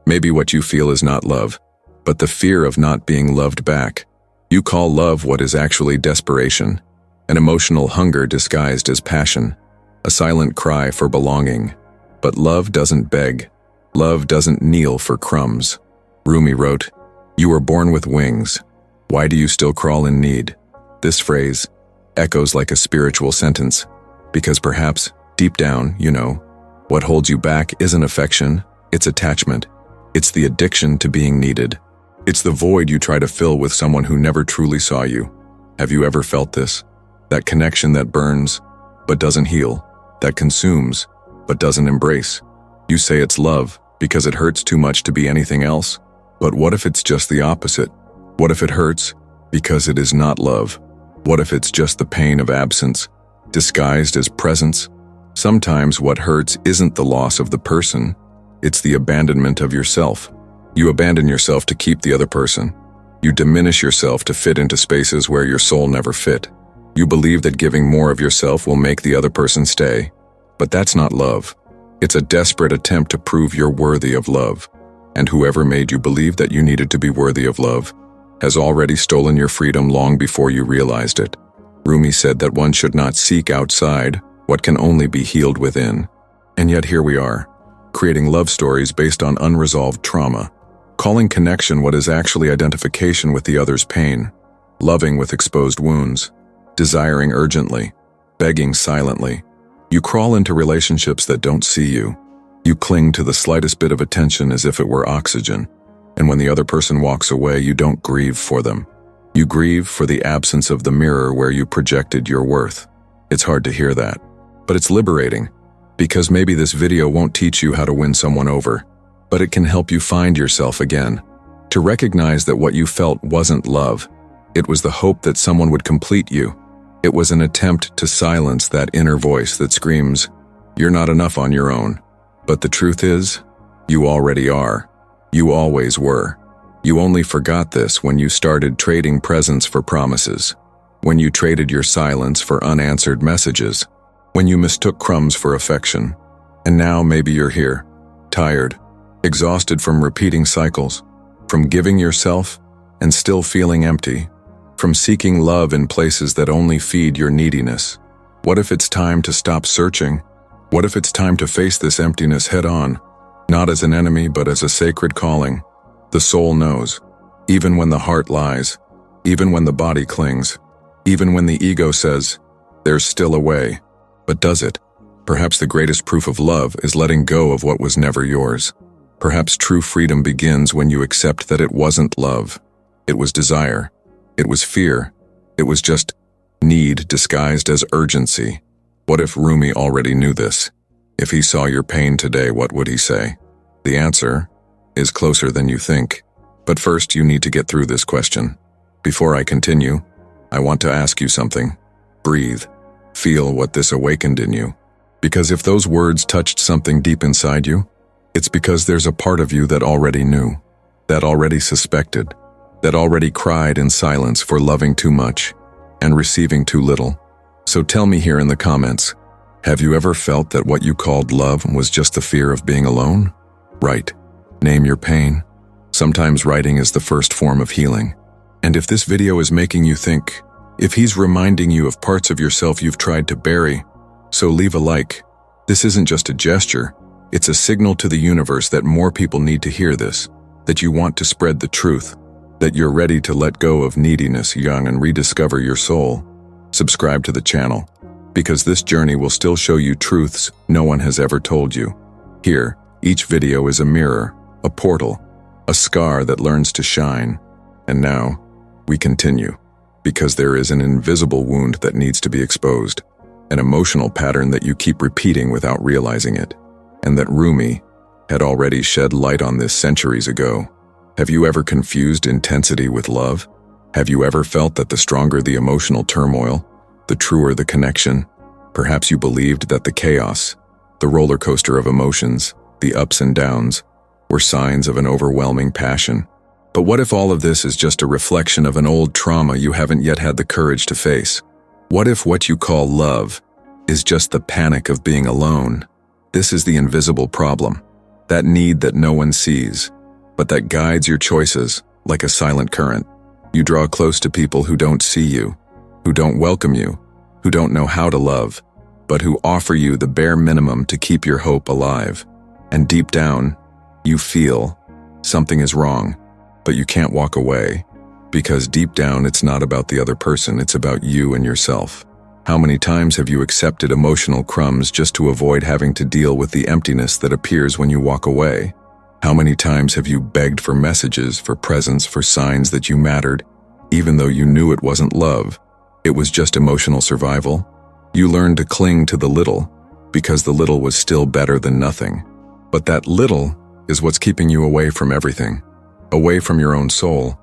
Maybe what you feel is not love, but the fear of not being loved back. You call love what is actually desperation, an emotional hunger disguised as passion, a silent cry for belonging. But love doesn't beg. Love doesn't kneel for crumbs. Rumi wrote, "You were born with wings. Why do you still crawl in need?" This phrase echoes like a spiritual sentence, because perhaps, deep down, you know, what holds you back isn't affection, it's attachment. It's the addiction to being needed. It's the void you try to fill with someone who never truly saw you. Have you ever felt this? That connection that burns, but doesn't heal, that consumes, but doesn't embrace. You say it's love because it hurts too much to be anything else. But what if it's just the opposite? What if it hurts because it is not love? What if it's just the pain of absence, disguised as presence? Sometimes what hurts isn't the loss of the person, it's the abandonment of yourself. You abandon yourself to keep the other person. You diminish yourself to fit into spaces where your soul never fit. You believe that giving more of yourself will make the other person stay. But that's not love. It's a desperate attempt to prove you're worthy of love. And whoever made you believe that you needed to be worthy of love has already stolen your freedom long before you realized it. Rumi said that one should not seek outside what can only be healed within. And yet here we are, creating love stories based on unresolved trauma, calling connection what is actually identification with the other's pain, loving with exposed wounds, desiring urgently, begging silently. You crawl into relationships that don't see you. You cling to the slightest bit of attention as if it were oxygen. And when the other person walks away, you don't grieve for them. You grieve for the absence of the mirror where you projected your worth. It's hard to hear that, but it's liberating, because maybe this video won't teach you how to win someone over, but it can help you find yourself again, to recognize that what you felt wasn't love. It was the hope that someone would complete you. It was an attempt to silence that inner voice that screams, "You're not enough on your own." But the truth is, you already are. You always were. You only forgot this when you started trading presents for promises, when you traded your silence for unanswered messages, when you mistook crumbs for affection. And now maybe you're here, tired, exhausted from repeating cycles, from giving yourself and still feeling empty, from seeking love in places that only feed your neediness. What if it's time to stop searching? What if it's time to face this emptiness head on, not as an enemy but as a sacred calling? The soul knows, even when the heart lies, even when the body clings, even when the ego says, "There's still a way." But does it? Perhaps the greatest proof of love is letting go of what was never yours. Perhaps true freedom begins when you accept that it wasn't love. It was desire. It was fear. It was just need disguised as urgency. What if Rumi already knew this? If he saw your pain today, what would he say? The answer is closer than you think. But first, you need to get through this question. Before I continue, I want to ask you something. Breathe. Feel what this awakened in you. Because if those words touched something deep inside you, it's because there's a part of you that already knew, that already suspected, that already cried in silence for loving too much and receiving too little. So tell me here in the comments, have you ever felt that what you called love was just the fear of being alone? Write. Name your pain. Sometimes writing is the first form of healing. And if this video is making you think, if he's reminding you of parts of yourself you've tried to bury, so leave a like. This isn't just a gesture, it's a signal to the universe that more people need to hear this, that you want to spread the truth, that you're ready to let go of neediness young and rediscover your soul. Subscribe to the channel, because this journey will still show you truths no one has ever told you. Here, each video is a mirror, a portal, a scar that learns to shine. And now, we continue, because there is an invisible wound that needs to be exposed, an emotional pattern that you keep repeating without realizing it, and that Rumi had already shed light on this centuries ago. Have you ever confused intensity with love? Have you ever felt that the stronger the emotional turmoil, the truer the connection? Perhaps you believed that the chaos, the roller coaster of emotions, the ups and downs, were signs of an overwhelming passion. But what if all of this is just a reflection of an old trauma you haven't yet had the courage to face? What if what you call love is just the panic of being alone? This is the invisible problem, that need that no one sees, but that guides your choices like a silent current. You draw close to people who don't see you, who don't welcome you, who don't know how to love, but who offer you the bare minimum to keep your hope alive. And deep down, you feel something is wrong, but you can't walk away, because deep down it's not about the other person, it's about you and yourself. How many times have you accepted emotional crumbs just to avoid having to deal with the emptiness that appears when you walk away? How many times have you begged for messages, for presents, for signs that you mattered, even though you knew it wasn't love? It was just emotional survival. You learned to cling to the little, because the little was still better than nothing. But that little is what's keeping you away from everything, away from your own soul,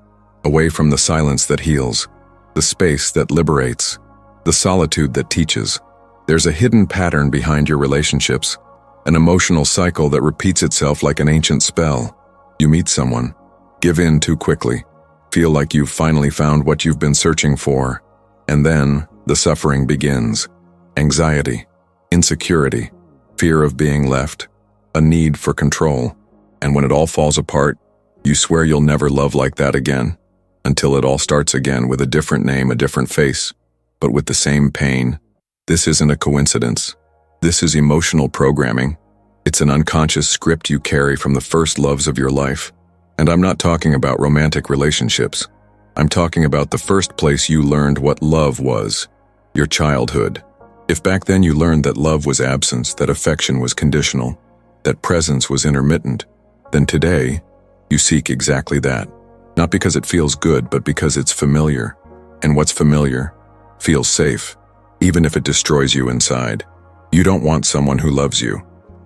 away from the silence that heals, the space that liberates, the solitude that teaches. There's a hidden pattern behind your relationships, an emotional cycle that repeats itself like an ancient spell. You meet someone, give in too quickly, feel like you've finally found what you've been searching for, and then the suffering begins. Anxiety, insecurity, fear of being left, a need for control. And when it all falls apart, you swear you'll never love like that again, until it all starts again with a different name, a different face, but with the same pain. This isn't a coincidence. This is emotional programming. It's an unconscious script you carry from the first loves of your life. And I'm not talking about romantic relationships. I'm talking about the first place you learned what love was, your childhood. If back then you learned that love was absence, that affection was conditional, that presence was intermittent, then today you seek exactly that. Not because it feels good, but because it's familiar. And what's familiar feels safe, even if it destroys you inside. You don't want someone who loves you.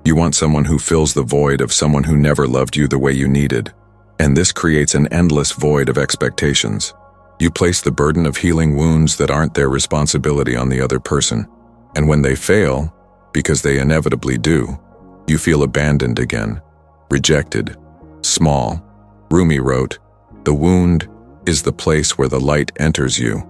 You want someone who fills the void of someone who never loved you the way you needed. And this creates an endless void of expectations. You place the burden of healing wounds that aren't their responsibility on the other person. And when they fail, because they inevitably do, you feel abandoned again, rejected, small. Rumi wrote, "The wound is the place where the light enters you,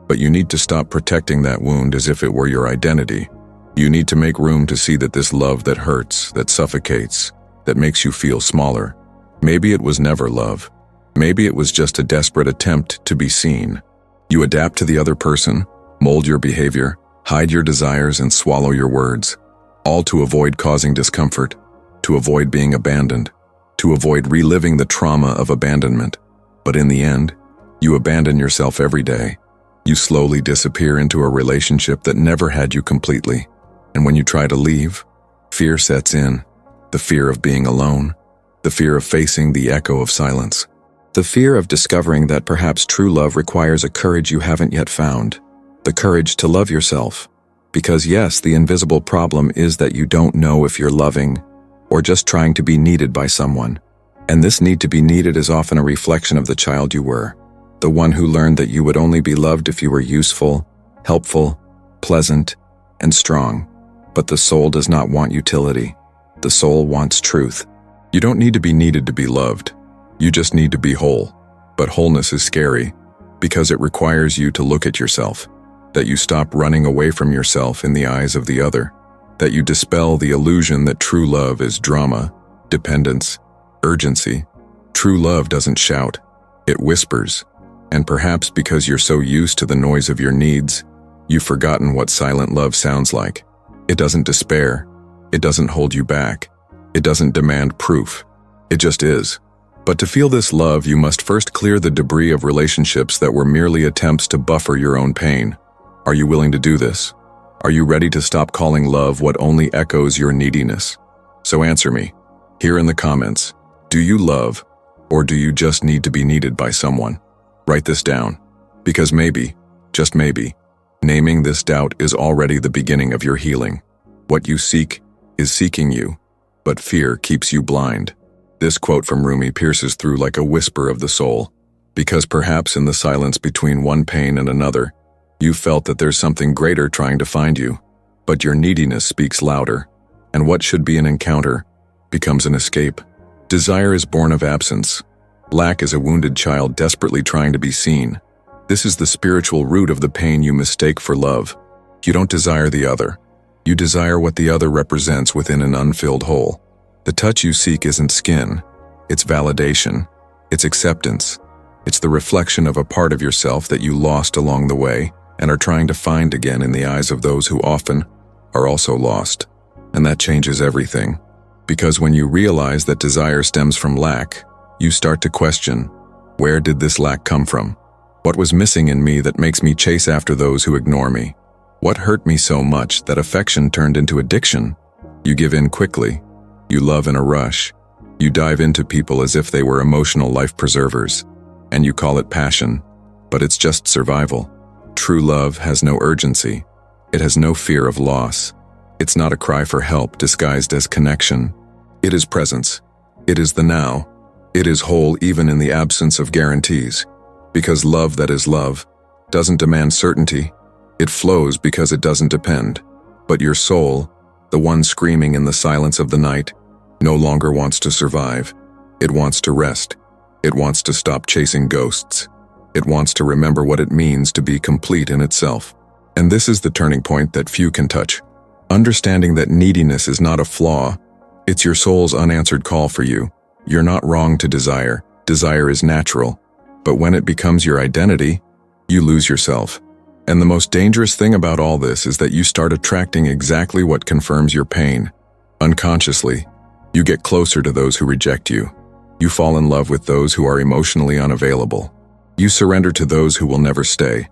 but you need to stop protecting that wound as if it were your identity. You need to make room to see that this love that hurts, that suffocates, that makes you feel smaller. Maybe it was never love. Maybe it was just a desperate attempt to be seen. You adapt to the other person, mold your behavior, hide your desires and swallow your words, all to avoid causing discomfort, to avoid being abandoned, to avoid reliving the trauma of abandonment. But in the end, you abandon yourself every day. You slowly disappear into a relationship that never had you completely. And when you try to leave, fear sets in, the fear of being alone, the fear of facing the echo of silence, the fear of discovering that perhaps true love requires a courage you haven't yet found, the courage to love yourself. Because yes, the invisible problem is that you don't know if you're loving or just trying to be needed by someone. And this need to be needed is often a reflection of the child you were, the one who learned that you would only be loved if you were useful, helpful, pleasant, and strong. But the soul does not want utility. The soul wants truth. You don't need to be needed to be loved. You just need to be whole. But wholeness is scary because it requires you to look at yourself, that you stop running away from yourself in the eyes of the other, that you dispel the illusion that true love is drama, dependence, urgency. True love doesn't shout, it whispers. And perhaps because you're so used to the noise of your needs, you've forgotten what silent love sounds like. It doesn't despair. It doesn't hold you back. It doesn't demand proof. It just is. But to feel this love, you must first clear the debris of relationships that were merely attempts to buffer your own pain. Are you willing to do this? Are you ready to stop calling love what only echoes your neediness? So answer me, here in the comments. Do you love, or do you just need to be needed by someone? Write this down, because maybe, just maybe, naming this doubt is already the beginning of your healing. What you seek is seeking you, but fear keeps you blind. This quote from Rumi pierces through like a whisper of the soul, because perhaps in the silence between one pain and another, you felt that there's something greater trying to find you, but your neediness speaks louder, and what should be an encounter becomes an escape. Desire is born of absence. Lack is a wounded child desperately trying to be seen. This is the spiritual root of the pain you mistake for love. You don't desire the other. You desire what the other represents within an unfilled hole. The touch you seek isn't skin. It's validation. It's acceptance. It's the reflection of a part of yourself that you lost along the way and are trying to find again in the eyes of those who often are also lost. And that changes everything. Because when you realize that desire stems from lack, you start to question, where did this lack come from? What was missing in me that makes me chase after those who ignore me? What hurt me so much that affection turned into addiction? You give in quickly. You love in a rush. You dive into people as if they were emotional life preservers. And you call it passion, but it's just survival. True love has no urgency. It has no fear of loss. It's not a cry for help disguised as connection. It is presence. It is the now. It is whole even in the absence of guarantees. Because love that is love doesn't demand certainty. It flows because it doesn't depend. But your soul, the one screaming in the silence of the night, no longer wants to survive. It wants to rest. It wants to stop chasing ghosts. It wants to remember what it means to be complete in itself. And this is the turning point that few can touch. Understanding that neediness is not a flaw. It's your soul's unanswered call for you. You're not wrong to desire. Desire is natural. But when it becomes your identity, you lose yourself. And the most dangerous thing about all this is that you start attracting exactly what confirms your pain. Unconsciously, you get closer to those who reject you. You fall in love with those who are emotionally unavailable. You surrender to those who will never stay.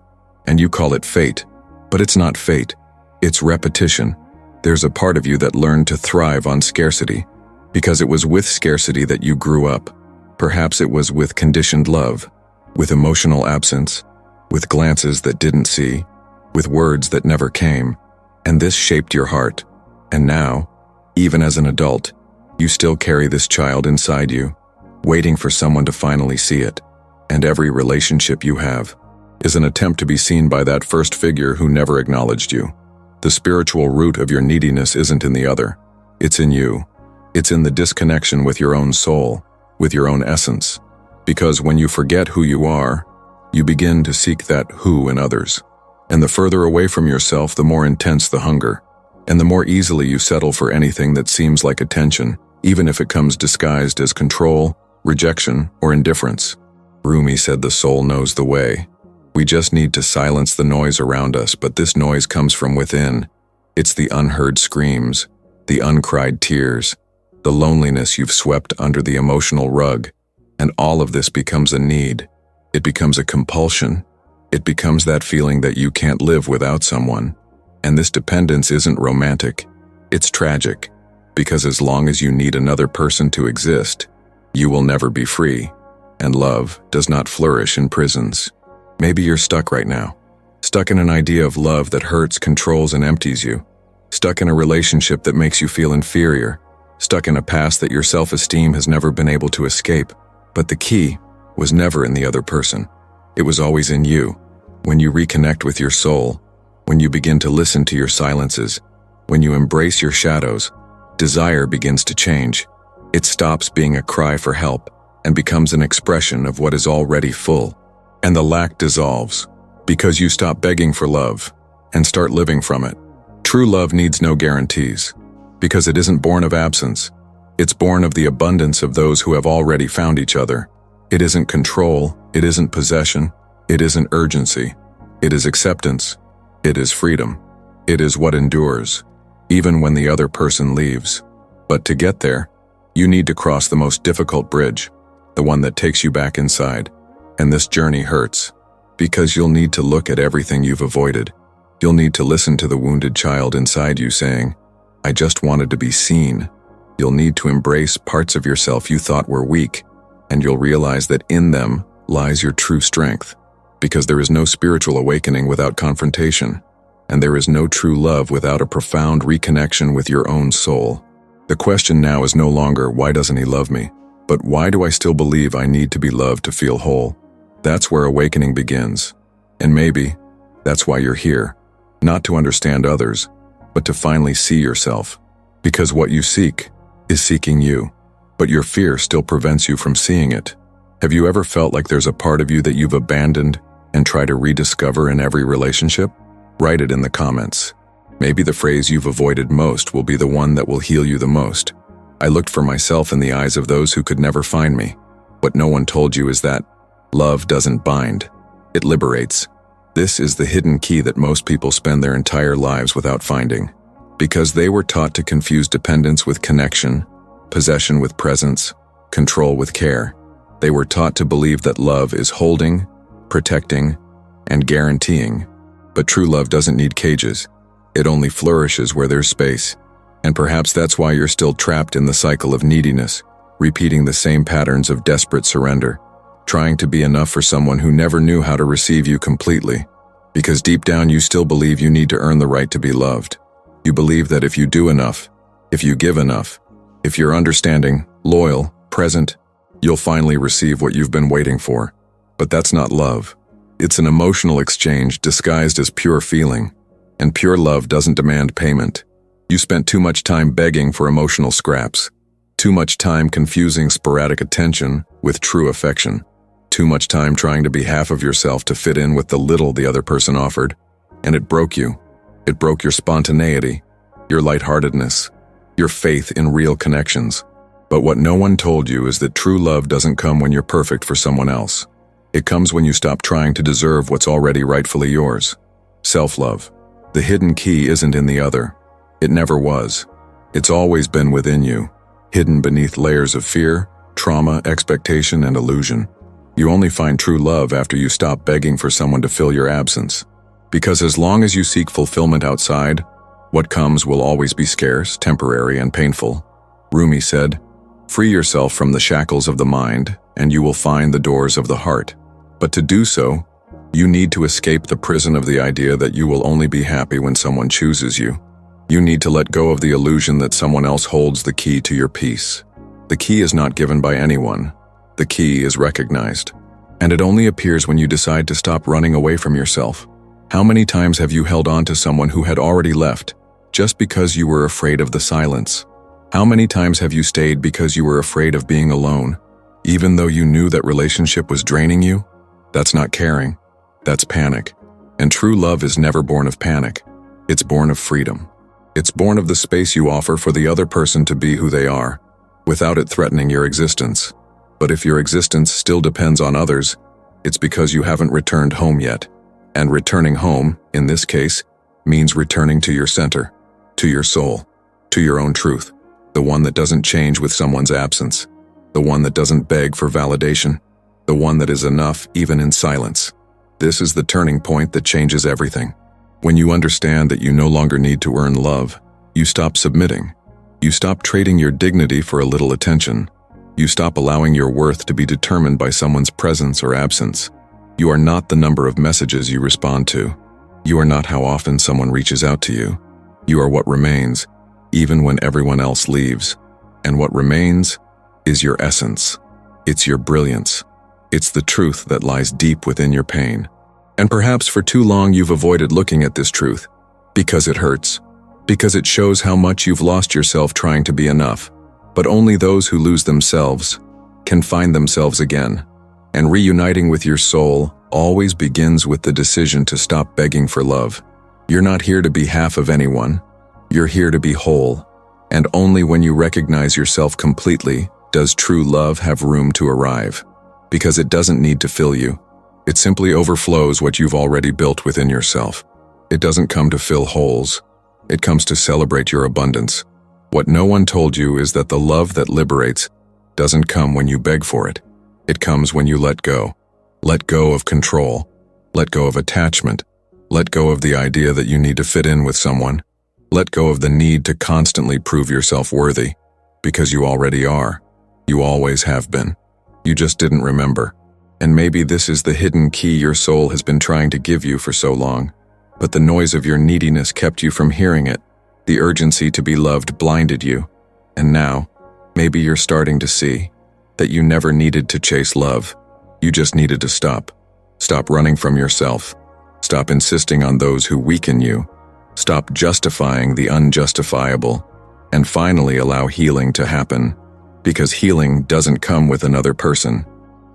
And you call it fate. But it's not fate. It's repetition. There's a part of you that learned to thrive on scarcity, because it was with scarcity that you grew up. Perhaps it was with conditioned love, with emotional absence, with glances that didn't see, with words that never came. And this shaped your heart. And now, even as an adult, you still carry this child inside you, waiting for someone to finally see it. And every relationship you have is an attempt to be seen by that first figure who never acknowledged you. The spiritual root of your neediness isn't in the other. It's in you. It's in the disconnection with your own soul, with your own essence. Because when you forget who you are, you begin to seek that who in others. And the further away from yourself, the more intense the hunger. And the more easily you settle for anything that seems like attention, even if it comes disguised as control, rejection, or indifference. Rumi said the soul knows the way. We just need to silence the noise around us, but this noise comes from within. It's the unheard screams, the uncried tears, the loneliness you've swept under the emotional rug. And all of this becomes a need. It becomes a compulsion. It becomes that feeling that you can't live without someone. And this dependence isn't romantic. It's tragic. Because as long as you need another person to exist, you will never be free. And love does not flourish in prisons. Maybe you're stuck right now. Stuck in an idea of love that hurts, controls, and empties you. Stuck in a relationship that makes you feel inferior. Stuck in a past that your self-esteem has never been able to escape. But the key was never in the other person. It was always in you. When you reconnect with your soul, when you begin to listen to your silences, when you embrace your shadows, desire begins to change. It stops being a cry for help and becomes an expression of what is already full. And the lack dissolves, because you stop begging for love and start living from it. True love needs no guarantees, because it isn't born of absence. It's born of the abundance of those who have already found each other. It isn't control, it isn't possession, it isn't urgency. It is acceptance. It is freedom. It is what endures, even when the other person leaves. But to get there, you need to cross the most difficult bridge, the one that takes you back inside. And this journey hurts, because you'll need to look at everything you've avoided. You'll need to listen to the wounded child inside you saying, "I just wanted to be seen." You'll need to embrace parts of yourself you thought were weak, and you'll realize that in them lies your true strength. Because there is no spiritual awakening without confrontation, and there is no true love without a profound reconnection with your own soul. The question now is no longer, why doesn't he love me? But why do I still believe I need to be loved to feel whole? That's where awakening begins. And maybe that's why you're here. Not to understand others, but to finally see yourself. Because what you seek is seeking you, but your fear still prevents you from seeing it. Have you ever felt like there's a part of you that you've abandoned and try to rediscover in every relationship? Write it in the comments. Maybe the phrase you've avoided most will be the one that will heal you the most. I looked for myself in the eyes of those who could never find me. What no one told you is that love doesn't bind. It liberates. This is the hidden key that most people spend their entire lives without finding. Because they were taught to confuse dependence with connection, possession with presence, control with care. They were taught to believe that love is holding, protecting, and guaranteeing. But true love doesn't need cages. It only flourishes where there's space. And perhaps that's why you're still trapped in the cycle of neediness, repeating the same patterns of desperate surrender, trying to be enough for someone who never knew how to receive you completely. Because deep down you still believe you need to earn the right to be loved. You believe that if you do enough, if you give enough, if you're understanding, loyal, present, you'll finally receive what you've been waiting for. But that's not love. It's an emotional exchange disguised as pure feeling. And pure love doesn't demand payment. You spent too much time begging for emotional scraps. Too much time confusing sporadic attention with true affection. Too much time trying to be half of yourself to fit in with the little the other person offered. And it broke you. It broke your spontaneity, your lightheartedness, your faith in real connections. But what no one told you is that true love doesn't come when you're perfect for someone else. It comes when you stop trying to deserve what's already rightfully yours. Self-love. The hidden key isn't in the other. It never was. It's always been within you, hidden beneath layers of fear, trauma, expectation, and illusion. You only find true love after you stop begging for someone to fill your absence. Because as long as you seek fulfillment outside, what comes will always be scarce, temporary, and painful. Rumi said, "Free yourself from the shackles of the mind, and you will find the doors of the heart." But to do so, you need to escape the prison of the idea that you will only be happy when someone chooses you. You need to let go of the illusion that someone else holds the key to your peace. The key is not given by anyone. The key is recognized. And it only appears when you decide to stop running away from yourself. How many times have you held on to someone who had already left, just because you were afraid of the silence? How many times have you stayed because you were afraid of being alone, even though you knew that relationship was draining you? That's not caring. That's panic. And true love is never born of panic. It's born of freedom. It's born of the space you offer for the other person to be who they are, without it threatening your existence. But if your existence still depends on others, it's because you haven't returned home yet. And returning home, in this case, means returning to your center, to your soul, to your own truth, the one that doesn't change with someone's absence, the one that doesn't beg for validation, the one that is enough even in silence. This is the turning point that changes everything. When you understand that you no longer need to earn love, you stop submitting. You stop trading your dignity for a little attention. You stop allowing your worth to be determined by someone's presence or absence. You are not the number of messages you respond to. You are not how often someone reaches out to you. You are what remains, even when everyone else leaves. And what remains is your essence. It's your brilliance. It's the truth that lies deep within your pain. And perhaps for too long you've avoided looking at this truth, because it hurts, because it shows how much you've lost yourself trying to be enough. But only those who lose themselves can find themselves again. And reuniting with your soul always begins with the decision to stop begging for love. You're not here to be half of anyone. You're here to be whole. And only when you recognize yourself completely does true love have room to arrive. Because it doesn't need to fill you. It simply overflows what you've already built within yourself. It doesn't come to fill holes. It comes to celebrate your abundance. What no one told you is that the love that liberates doesn't come when you beg for it. It comes when you let go. Let go of control. Let go of attachment. Let go of the idea that you need to fit in with someone. Let go of the need to constantly prove yourself worthy. Because you already are. You always have been. You just didn't remember. And maybe this is the hidden key your soul has been trying to give you for so long. But the noise of your neediness kept you from hearing it. The urgency to be loved blinded you. And now, maybe you're starting to see that you never needed to chase love. You just needed to stop. Stop running from yourself. Stop insisting on those who weaken you. Stop justifying the unjustifiable. And finally allow healing to happen. Because healing doesn't come with another person.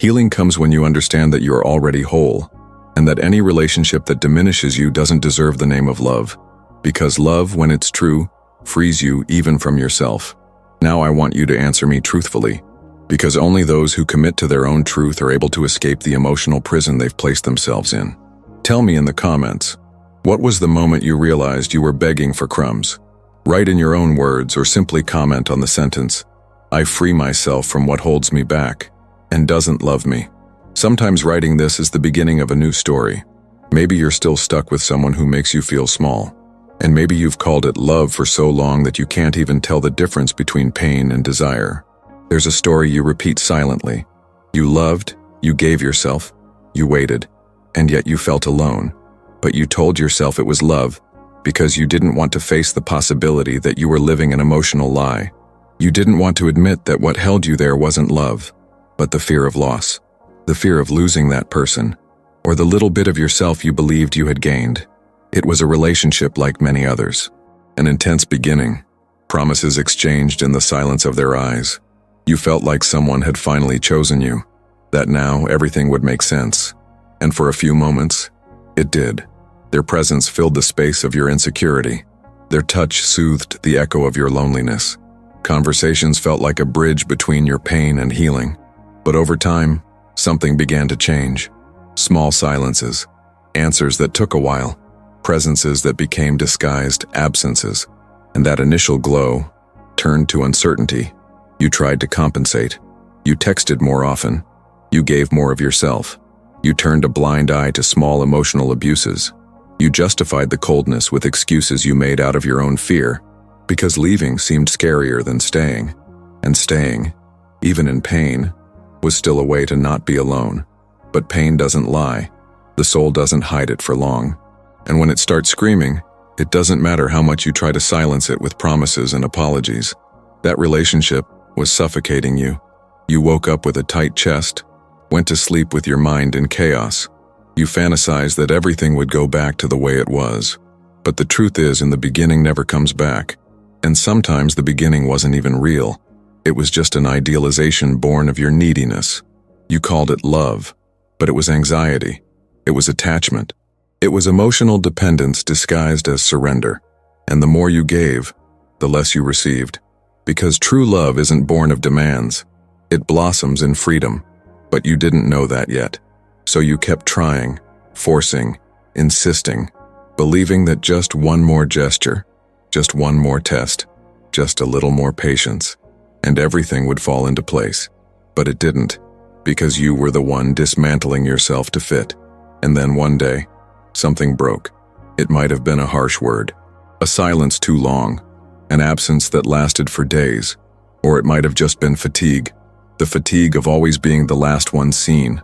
Healing comes when you understand that you are already whole, and that any relationship that diminishes you doesn't deserve the name of love. Because love, when it's true, frees you even from yourself. Now I want you to answer me truthfully, because only those who commit to their own truth are able to escape the emotional prison they've placed themselves in. Tell me in the comments, what was the moment you realized you were begging for crumbs? Write in your own words or simply comment on the sentence, "I free myself from what holds me back and doesn't love me." Sometimes writing this is the beginning of a new story. Maybe you're still stuck with someone who makes you feel small. And maybe you've called it love for so long that you can't even tell the difference between pain and desire. There's a story you repeat silently. You loved, you gave yourself, you waited, and yet you felt alone. But you told yourself it was love because you didn't want to face the possibility that you were living an emotional lie. You didn't want to admit that what held you there wasn't love, but the fear of loss, the fear of losing that person, or the little bit of yourself you believed you had gained. It was a relationship like many others. An intense beginning, promises exchanged in the silence of their eyes. You felt like someone had finally chosen you, that now everything would make sense. And for a few moments, it did. Their presence filled the space of your insecurity. Their touch soothed the echo of your loneliness. Conversations felt like a bridge between your pain and healing. But over time, something began to change. Small silences, answers that took a while, presences that became disguised absences, and that initial glow turned to uncertainty. You tried to compensate. You texted more often. You gave more of yourself. You turned a blind eye to small emotional abuses. You justified the coldness with excuses you made out of your own fear, because leaving seemed scarier than staying. And staying, even in pain, was still a way to not be alone. But pain doesn't lie. The soul doesn't hide it for long. And when it starts screaming, it doesn't matter how much you try to silence it with promises and apologies. That relationship was suffocating you. You woke up with a tight chest, went to sleep with your mind in chaos. You fantasized that everything would go back to the way it was. But the truth is, in the beginning never comes back. And sometimes the beginning wasn't even real. It was just an idealization born of your neediness. You called it love, but it was anxiety. It was attachment. It was emotional dependence disguised as surrender. And the more you gave, the less you received. Because true love isn't born of demands. It blossoms in freedom. But you didn't know that yet. So you kept trying, forcing, insisting, believing that just one more gesture, just one more test, just a little more patience, and everything would fall into place. But it didn't, because you were the one dismantling yourself to fit. And then one day, something broke. It might have been a harsh word, a silence too long, an absence that lasted for days, or it might have just been fatigue. The fatigue of always being the last one seen,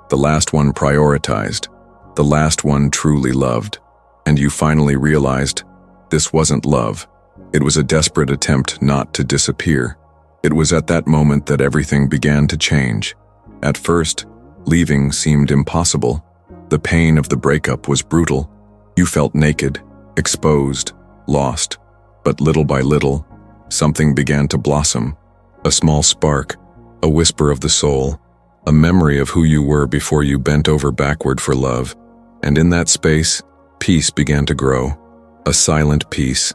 the last one prioritized, the last one truly loved. And you finally realized this wasn't love. It was a desperate attempt not to disappear. It was at that moment that everything began to change. At first, leaving seemed impossible. The pain of the breakup was brutal. You felt naked, exposed, lost. But little by little, something began to blossom. A small spark, a whisper of the soul, a memory of who you were before you bent over backward for love. And in that space, peace began to grow. A silent peace,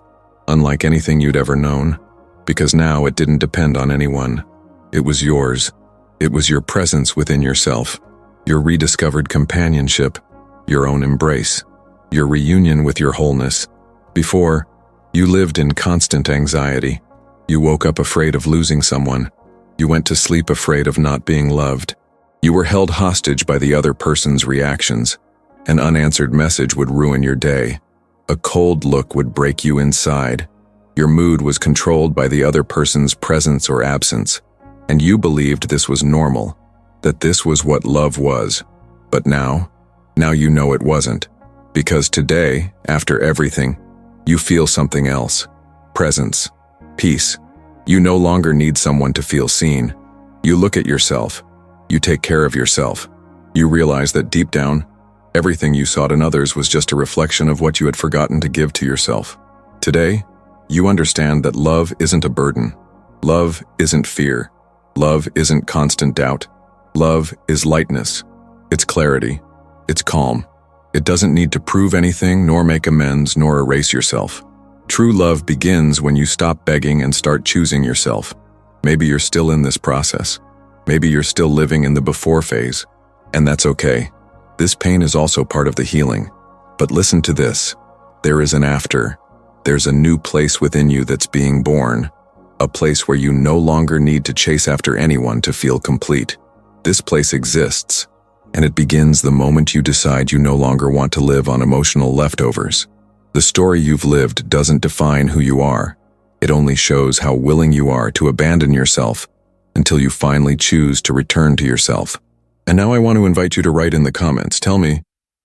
unlike anything you'd ever known. Because now it didn't depend on anyone. It was yours. It was your presence within yourself. Your rediscovered companionship, your own embrace, your reunion with your wholeness. Before, you lived in constant anxiety. You woke up afraid of losing someone. You went to sleep afraid of not being loved. You were held hostage by the other person's reactions. An unanswered message would ruin your day. A cold look would break you inside. Your mood was controlled by the other person's presence or absence. And you believed this was normal, that this was what love was. But now you know it wasn't. Because today, after everything, you feel something else. Presence. Peace. You no longer need someone to feel seen. You look at yourself. You take care of yourself. You realize that deep down, everything you sought in others was just a reflection of what you had forgotten to give to yourself. Today, you understand that love isn't a burden. Love isn't fear. Love isn't constant doubt. Love is lightness. It's clarity. It's calm. It doesn't need to prove anything, nor make amends, nor erase yourself. True love begins when you stop begging and start choosing yourself. Maybe you're still in this process. Maybe you're still living in the before phase, and that's okay. This pain is also part of the healing. But listen to this. There is an after. There's a new place within you that's being born. A place where you no longer need to chase after anyone to feel complete. This place exists, and it begins the moment you decide you no longer want to live on emotional leftovers. The story you've lived doesn't define who you are. It only shows how willing you are to abandon yourself until you finally choose to return to yourself. And now I want to invite you to write in the comments. Tell me,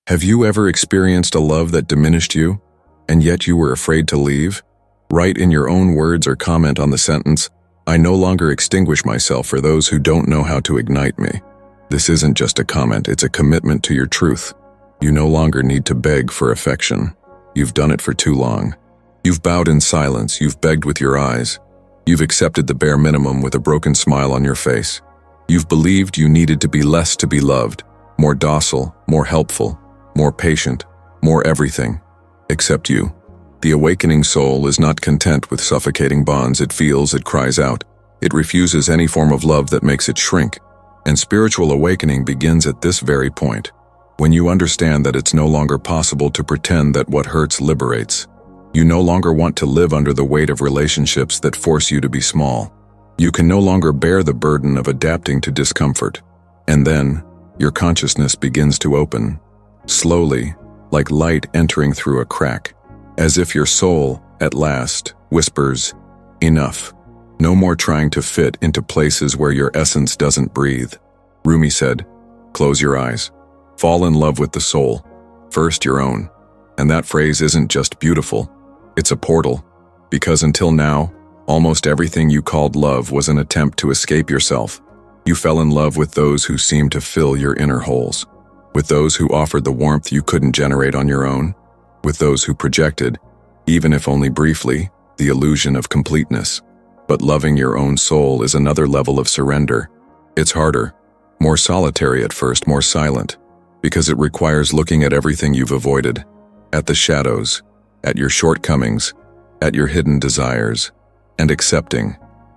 have you ever experienced a love that diminished you, and yet you were afraid to leave? Write in your own words or comment on the sentence, "I no longer extinguish myself for those who don't know how to ignite me." This isn't just a comment, it's a commitment to your truth. You no longer need to beg for affection. You've done it for too long. You've bowed in silence, you've begged with your eyes. You've accepted the bare minimum with a broken smile on your face. You've believed you needed to be less to be loved, more docile, more helpful, more patient, more everything, except you. The awakening soul is not content with suffocating bonds. It feels, it cries out. It refuses any form of love that makes it shrink. And spiritual awakening begins at this very point, when you understand that it's no longer possible to pretend that what hurts liberates. You no longer want to live under the weight of relationships that force you to be small. You can no longer bear the burden of adapting to discomfort. And then, your consciousness begins to open, slowly, like light entering through a crack, as if your soul, at last, whispers, "Enough. No more trying to fit into places where your essence doesn't breathe." Rumi said, "Close your eyes. Fall in love with the soul. First your own." And that phrase isn't just beautiful. It's a portal. Because until now, almost everything you called love was an attempt to escape yourself. You fell in love with those who seemed to fill your inner holes. With those who offered the warmth you couldn't generate on your own. With those who projected, even if only briefly, the illusion of completeness. But loving your own soul is another level of surrender. It's harder, more solitary at first, more silent, because it requires looking at everything you've avoided, at the shadows, at your shortcomings, at your hidden desires, and accepting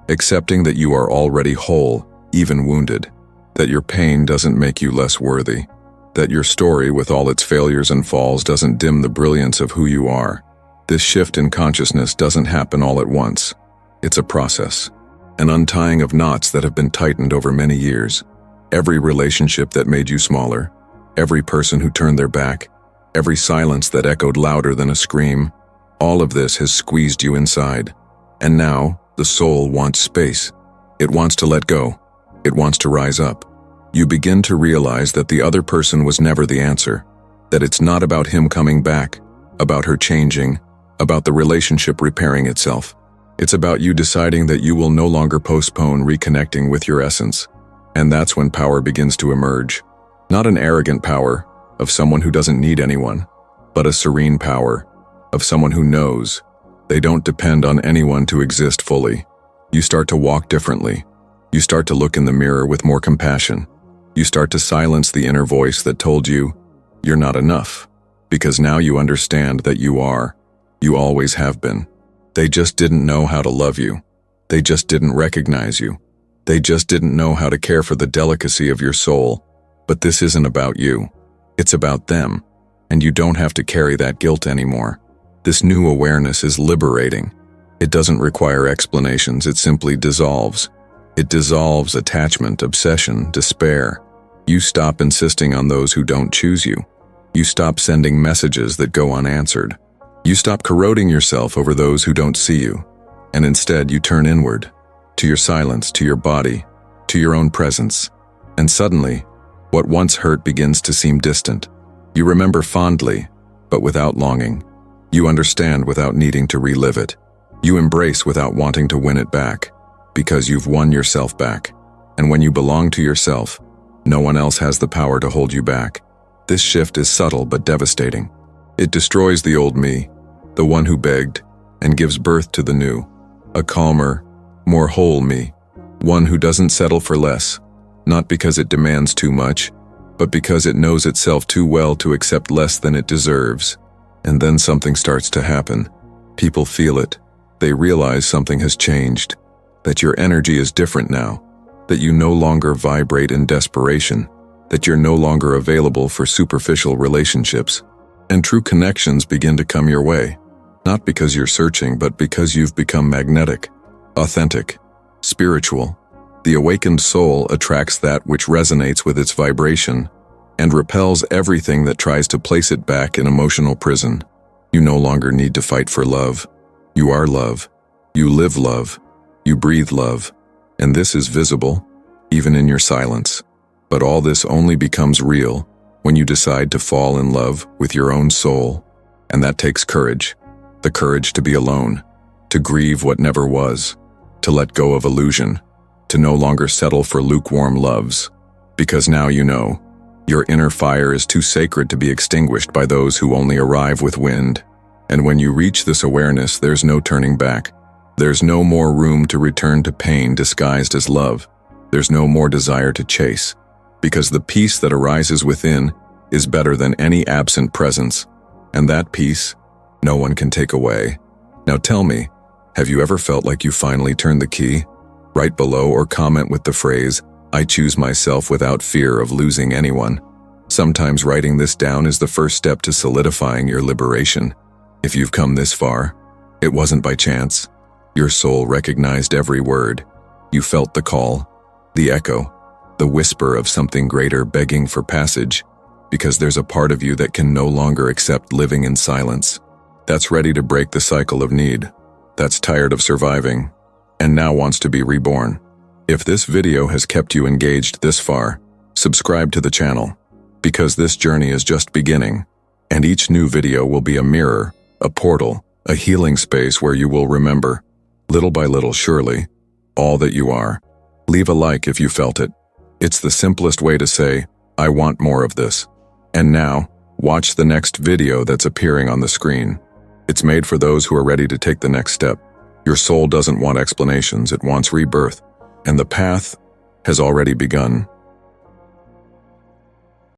that you are already whole, even wounded, that your pain doesn't make you less worthy, that your story with all its failures and falls doesn't dim the brilliance of who you are. This shift in consciousness doesn't happen all at once. It's a process, an untying of knots that have been tightened over many years. Every relationship that made you smaller, every person who turned their back, every silence that echoed louder than a scream, all of this has squeezed you inside. And now, the soul wants space. It wants to let go. It wants to rise up. You begin to realize that the other person was never the answer, that it's not about him coming back, about her changing, about the relationship repairing itself. It's about you deciding that you will no longer postpone reconnecting with your essence. And that's when power begins to emerge. Not an arrogant power of someone who doesn't need anyone, but a serene power of someone who knows they don't depend on anyone to exist fully. You start to walk differently. You start to look in the mirror with more compassion. You start to silence the inner voice that told you, you're not enough, because now you understand that you are. You always have been. They just didn't know how to love you. They just didn't recognize you. They just didn't know how to care for the delicacy of your soul. But this isn't about you. It's about them. And you don't have to carry that guilt anymore. This new awareness is liberating. It doesn't require explanations, it simply dissolves. It dissolves attachment, obsession, despair. You stop insisting on those who don't choose you. You stop sending messages that go unanswered. You stop corroding yourself over those who don't see you. And instead you turn inward, to your silence, to your body, to your own presence. And suddenly, what once hurt begins to seem distant. You remember fondly, but without longing. You understand without needing to relive it. You embrace without wanting to win it back, because you've won yourself back. And when you belong to yourself, no one else has the power to hold you back. This shift is subtle but devastating. It destroys the old me, the one who begged, and gives birth to the new, a calmer, more whole me, one who doesn't settle for less, not because it demands too much, but because it knows itself too well to accept less than it deserves. And then something starts to happen. People feel it. They realize something has changed, that your energy is different now, that you no longer vibrate in desperation, that you're no longer available for superficial relationships, and true connections begin to come your way, not because you're searching, but because you've become magnetic, authentic, spiritual. The awakened soul attracts that which resonates with its vibration and repels everything that tries to place it back in emotional prison. You no longer need to fight for love. You are love. You live love. You breathe love. And this is visible, even in your silence. But all this only becomes real when you decide to fall in love with your own soul. And that takes courage. The courage to be alone, to grieve what never was, to let go of illusion, to no longer settle for lukewarm loves. Because now you know, your inner fire is too sacred to be extinguished by those who only arrive with wind. And when you reach this awareness, there's no turning back. There's no more room to return to pain disguised as love. There's no more desire to chase. Because the peace that arises within is better than any absent presence. And that peace, no one can take away. Now tell me, have you ever felt like you finally turned the key? Write below or comment with the phrase, "I choose myself without fear of losing anyone." Sometimes writing this down is the first step to solidifying your liberation. If you've come this far, it wasn't by chance. Your soul recognized every word. You felt the call, the echo, the whisper of something greater begging for passage, because there's a part of you that can no longer accept living in silence. That's ready to break the cycle of need. That's tired of surviving, and now wants to be reborn. If this video has kept you engaged this far, subscribe to the channel, because this journey is just beginning, and each new video will be a mirror, a portal, a healing space where you will remember, little by little surely, all that you are. Leave a like if you felt it. It's the simplest way to say, I want more of this. And now, watch the next video that's appearing on the screen. It's made for those who are ready to take the next step. Your soul doesn't want explanations, it wants rebirth. And the path has already begun.